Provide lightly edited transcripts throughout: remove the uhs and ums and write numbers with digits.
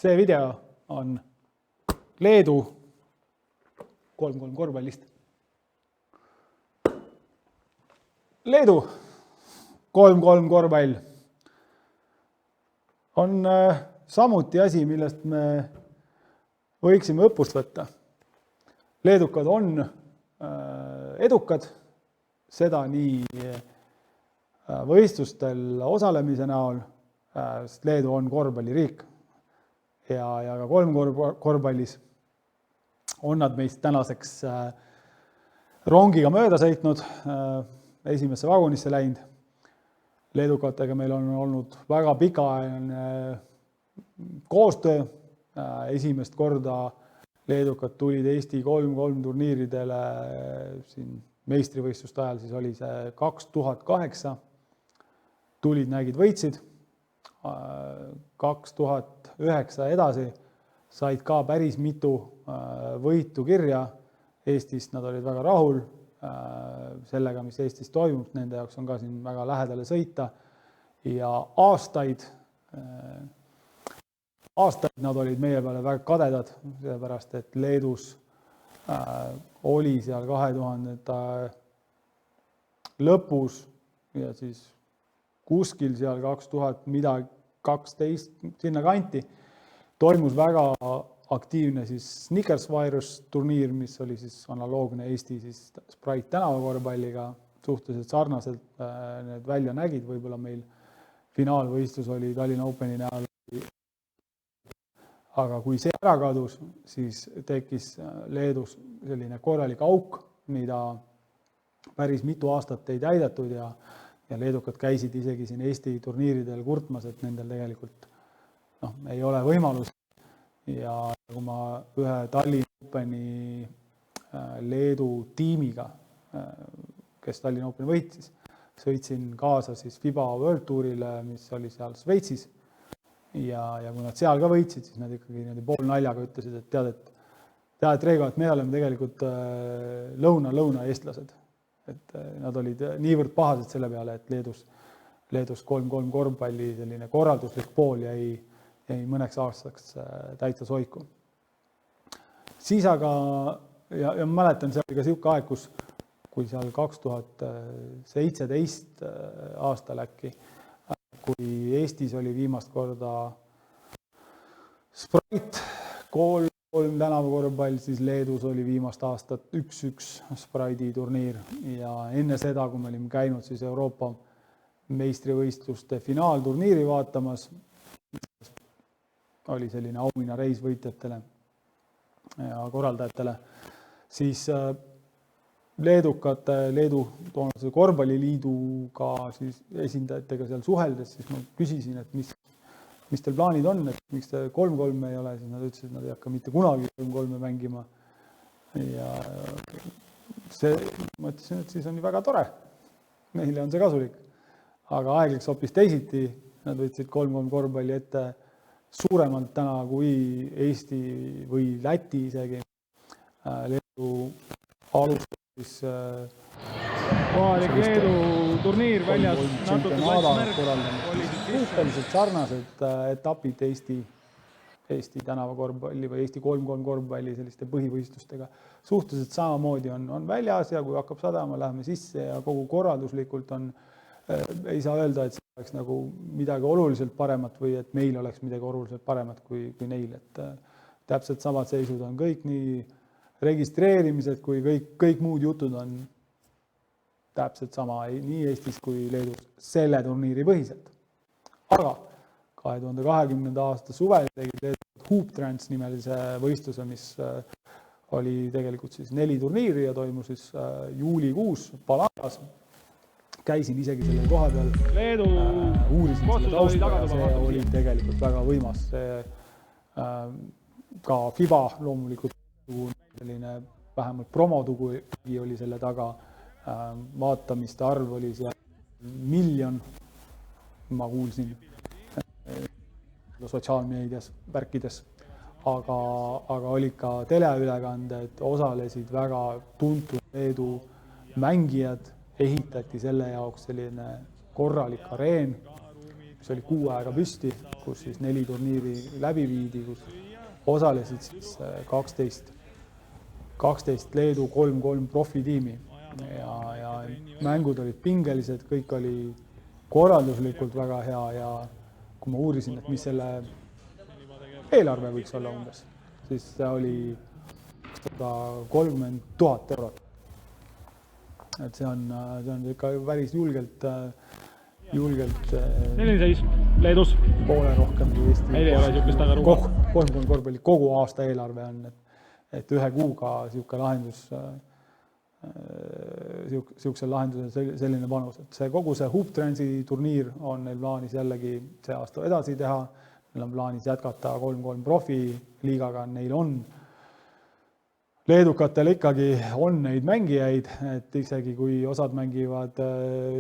See video on Leedu 3-3 korvpallist. Leedu 3-3 korvpall on samuti asi, millest me võiksime õppust võtta. Leedukad on edukad, seda nii võistlustel osalemise näol, sest Leedu on korvpalliriik ja ka 3 korvpallis on nad meist tänaseks rongiga mööda sõitnud, esimesse vagunisse läinud. Leedukatega meil on olnud väga pikaajaline koostöö. Esimest korda leedukad tulid Eesti 3-3 turniiridele siin meistrivõistluste ajal, siis oli see 2008. Tulid, nägid, võitsid. 2009 edasi said ka päris mitu võitu kirja Eestist. Nad olid väga rahul sellega, mis Eestis toimub. Nende jaoks on ka siin väga lähedale sõita. Ja aastaid nad olid meie peale väga kadedad, sellepärast et Leedus oli seal 2000 lõpus ja siis kuskil seal 2012 sinna kanti toimus väga aktiivne siis Snickers Virus turniir, mis oli siis analoogne Eesti siis Sprite tänavakorvpalliga, suhteliselt sarnaselt need välja nägid. Võib-olla meil finaalvõistlus oli Tallinna Openi näol. Aga kui see ära kadus, siis tekkis Leedus selline korralik auk, mida päris mitu aastat ei täidetud ja leedukad käisid isegi siin Eesti turniiridel kurtmas, et nendel tegelikult ei ole võimalus. Ja kui ma ühe Tallinna Openi Leedu tiimiga, kes Tallinna Openi võitis, sõitsin kaasa siis FIBA World Tourile, mis oli seal Šveitsis. Ja kui nad seal ka võitsid, siis nad ikkagi pool naljaga ütlesid, et tead Reigo, et me oleme tegelikult lõuna eestlased. Et nad olid niivõrd pahased selle peale, et Leedus 3-3 korvpalli selline korralduslik pool jäi mõneks aastaks täitsa soiku. Siis aga, ja mäletan, see oli ka siuke aeg, kui seal 2017 aastal äkki, kui Eestis oli viimast korda Sprite 3 tänavakorvpall, siis Leedus oli viimast aastat 1-1 Sprite'i turniir. Ja enne seda, kui me olime käinud siis Euroopa meistrivõistluste finaalturniiri vaatamas, oli selline auhinna reis võitjatele ja korraldajatele, siis Leedu korvpalliliiduga siis esindajatega seal suheldes, siis ma küsisin, et mis teil plaanid on, et miks te 3-3 ei ole, siis nad ütlesid, et nad ei hakka mitte kunagi 3-3 mängima. Ja ma ütlesin, et siis on väga tore, meile on see kasulik. Aga aeg läks hoopis teisiti, nad võtsid 3-3 korvpalli ette suuremalt täna kui Eesti või Läti isegi. Leedu alustas kohalik Leedu turniir väljas natuke suhteliselt sarnased etapid Eesti tänavakorvpalli või Eesti 3-3 korvpalli selliste põhivõistlustega. Suhteliselt samamoodi on väljas ja kui hakkab sadama, läheme sisse ja kogu korralduslikult ei saa öelda, et see oleks nagu midagi oluliselt paremat või et meil oleks midagi oluliselt paremat kui neil. Et täpselt samad seisud on kõik, nii registreerimised kui kõik muud jutud on täpselt sama nii Eestis kui Leedus selle turniiri põhiselt. Aga 2020. aasta suvel tegid Leedus Hooptrans nimelise võistluse, mis oli tegelikult siis 4 turniiri ja toimus siis juulikuus Palangas. Käisin isegi selle koha peal, uurisin selle tausta ja see oli tegelikult väga võimas. Ka FIBA loomulikult selline vähemalt promotugu oli selle taga. Vaatamiste arv oli seal 1 miljon, ma kuulsin sotsiaalmeedias värkides, aga oli ka teleülekanded, osalesid väga tuntud Leedu mängijad, ehitati selle jaoks selline korralik areen, mis oli kuu aega püsti, kus siis 4 turniiri läbi viidi, kus osalesid siis 12 Leedu 3-3 profitiimi ja mängud olid pingelised, kõik oli korralduslikult väga hea ja kui ma uurisin, et mis selle eelarve võiks olla umbes, siis see oli 30 000 eurot. Et see on ikka päris julgelt Milline seis Leedus? Poole rohkem kui Eesti. Meil ei ole niisugust väga ruuma. 3-3 korvpalli kogu aasta eelarve on, et ühe kuuga niisugune lahendus, niisugusel lahendusel selline panus. Et see kogu see Hooptransi turniir on neil plaanis jällegi see aasta edasi teha. Neil on plaanis jätkata 3-3 profiliigaga, neil on. Leedukatel ikkagi on neid mängijaid, et isegi kui osad mängivad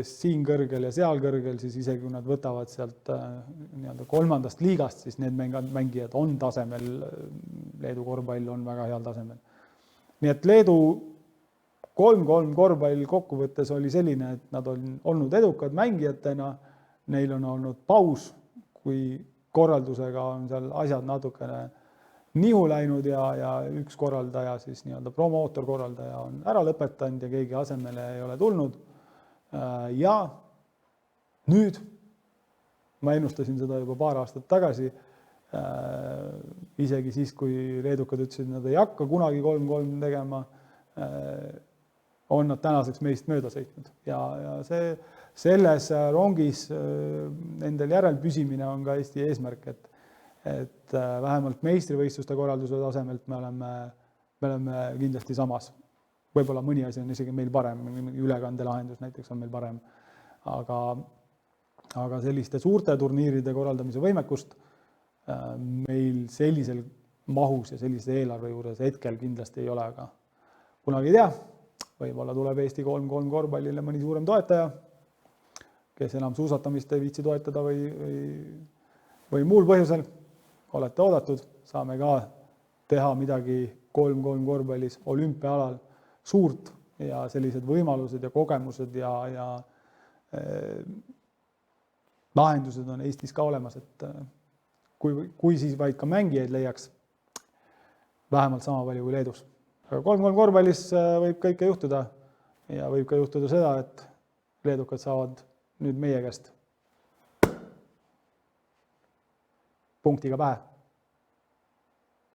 siin kõrgel ja seal kõrgel, siis isegi kui nad võtavad sealt nii-öelda 3. liigast, siis need mängijad on tasemel. Leedu korvpall on väga heal tasemel. Nii et Leedu 3-3 korvpall kokkuvõttes oli selline, et nad on olnud edukad mängijatena, neil on olnud paus, kui korraldusega on seal asjad natukene nihu läinud ja üks korraldaja, siis nii-öelda promootorkorraldaja on ära lõpetanud ja keegi asemele ei ole tulnud. Ja nüüd, ma ennustasin seda juba paar aastat tagasi, isegi siis, kui leedukad ütlesid, nad ei hakka kunagi 3-3 tegema, on nad tänaseks meist mööda sõitnud. Ja selles rongis nendel järelpüsimine on ka Eesti eesmärk, et vähemalt meistrivõistluste korralduse tasemelt me oleme kindlasti samas. Võib-olla mõni asi on isegi meil parem, ülekandelahendus näiteks on meil parem, aga selliste suurte turniiride korraldamise võimekust meil sellisel mahus ja sellise eelarve juures hetkel kindlasti ei ole, aga kunagi ei tea, võib-olla tuleb Eesti 3-3 korvpallile mõni suurem toetaja, kes enam suusatamist ei viitsi toetada või muul põhjusel. Olete oodatud, saame ka teha midagi 3-3 korvpallis olümpiaalal suurt ja sellised võimalused ja kogemused ja lahendused on Eestis ka olemas, et kui siis vaid ka mängijaid leiaks vähemalt sama palju kui Leedus. Aga 3-3 korvpallis võib kõike juhtuda ja võib ka juhtuda seda, et leedukad saavad nüüd meie käest punktiga pähe.